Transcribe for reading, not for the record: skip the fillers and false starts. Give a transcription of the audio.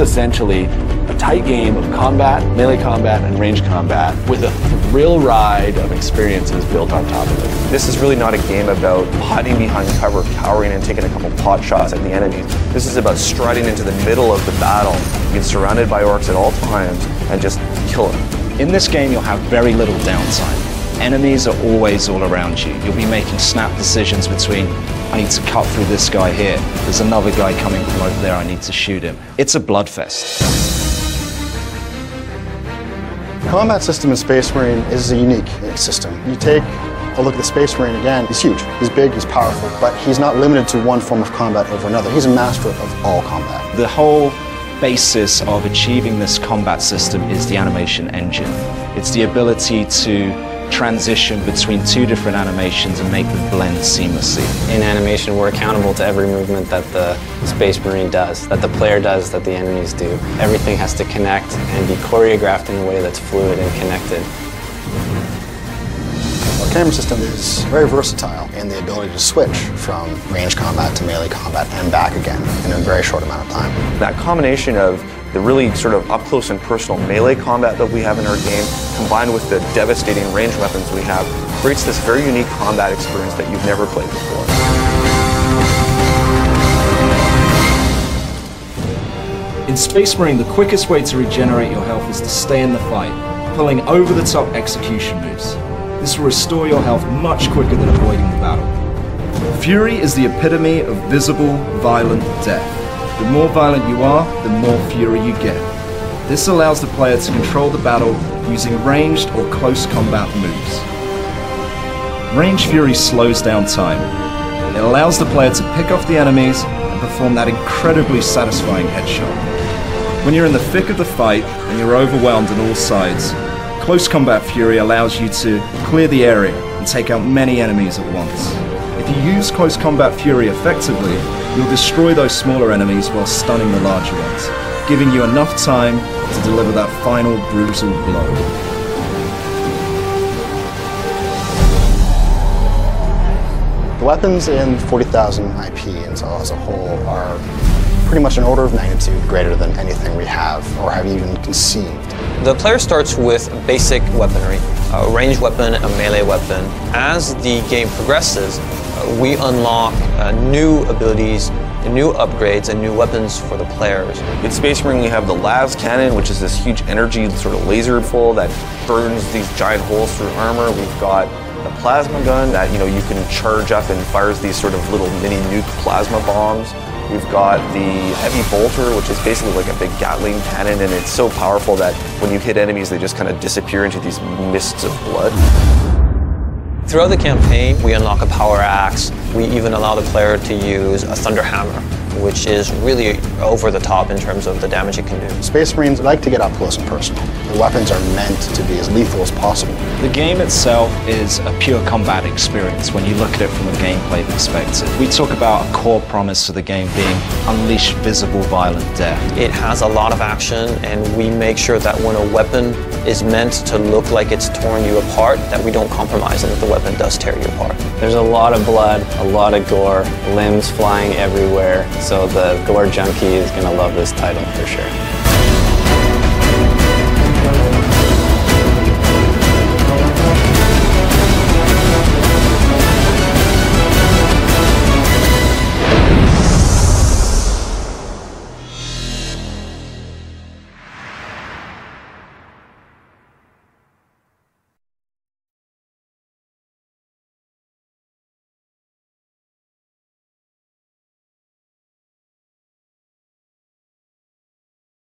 is essentially a tight game of combat, melee combat, and range combat with a thrill ride of experiences built on top of it. This is really not a game about hiding behind cover, cowering and taking a couple pot shots at the enemies. This is about striding into the middle of the battle, being surrounded by orcs at all times, and just kill them. In this game, you'll have very little downtime. Enemies are always all around you. You'll be making snap decisions between, I need to cut through this guy here. There's another guy coming from over there, I need to shoot him. It's a bloodfest. The combat system in Space Marine is a unique system. You take a look at the Space Marine again, he's huge, he's big, he's powerful, but he's not limited to one form of combat over another. He's a master of all combat. The whole basis of achieving this combat system is the animation engine. It's the ability to transition between two different animations and make them blend seamlessly. In animation, we're accountable to every movement that the Space Marine does, that the player does, that the enemies do. Everything has to connect and be choreographed in a way that's fluid and connected. Our camera system is very versatile in the ability to switch from range combat to melee combat and back again in a very short amount of time. That combination of the really sort of up-close and personal melee combat that we have in our game, combined with the devastating range weapons we have, creates this very unique combat experience that you've never played before. In Space Marine, the quickest way to regenerate your health is to stay in the fight, pulling over-the-top execution moves. This will restore your health much quicker than avoiding the battle. Fury is the epitome of visible, violent death. The more violent you are, the more fury you get. This allows the player to control the battle using ranged or close combat moves. Range Fury slows down time. It allows the player to pick off the enemies and perform that incredibly satisfying headshot. When you're in the thick of the fight and you're overwhelmed on all sides, Close Combat Fury allows you to clear the area and take out many enemies at once. If you use Close Combat Fury effectively, you'll destroy those smaller enemies while stunning the larger ones, giving you enough time to deliver that final brutal blow. The weapons in 40,000 IP as a whole are pretty much an order of magnitude greater than anything we have or have even conceived. The player starts with basic weaponry, a ranged weapon, a melee weapon. As the game progresses, we unlock new abilities, new upgrades, and new weapons for the players. In Space Marine, we have the las cannon, which is this huge energy sort of laser pole that burns these giant holes through armor. We've got the plasma gun that you can charge up and fires these sort of little mini nuke plasma bombs. We've got the heavy bolter, which is basically like a big Gatling cannon, and it's so powerful that when you hit enemies, they just kind of disappear into these mists of blood. Throughout the campaign, we unlock a power axe. We even allow the player to use a thunder hammer, which is really over the top in terms of the damage it can do. Space Marines like to get up close and personal. The weapons are meant to be as lethal as possible. The game itself is a pure combat experience when you look at it from a gameplay perspective. We talk about a core promise of the game being unleash visible, violent death. It has a lot of action, and we make sure that when a weapon is meant to look like it's torn you apart, that we don't compromise and that the weapon does tear you apart. There's a lot of blood, a lot of gore, limbs flying everywhere, so the gore junkie is going to love this title for sure.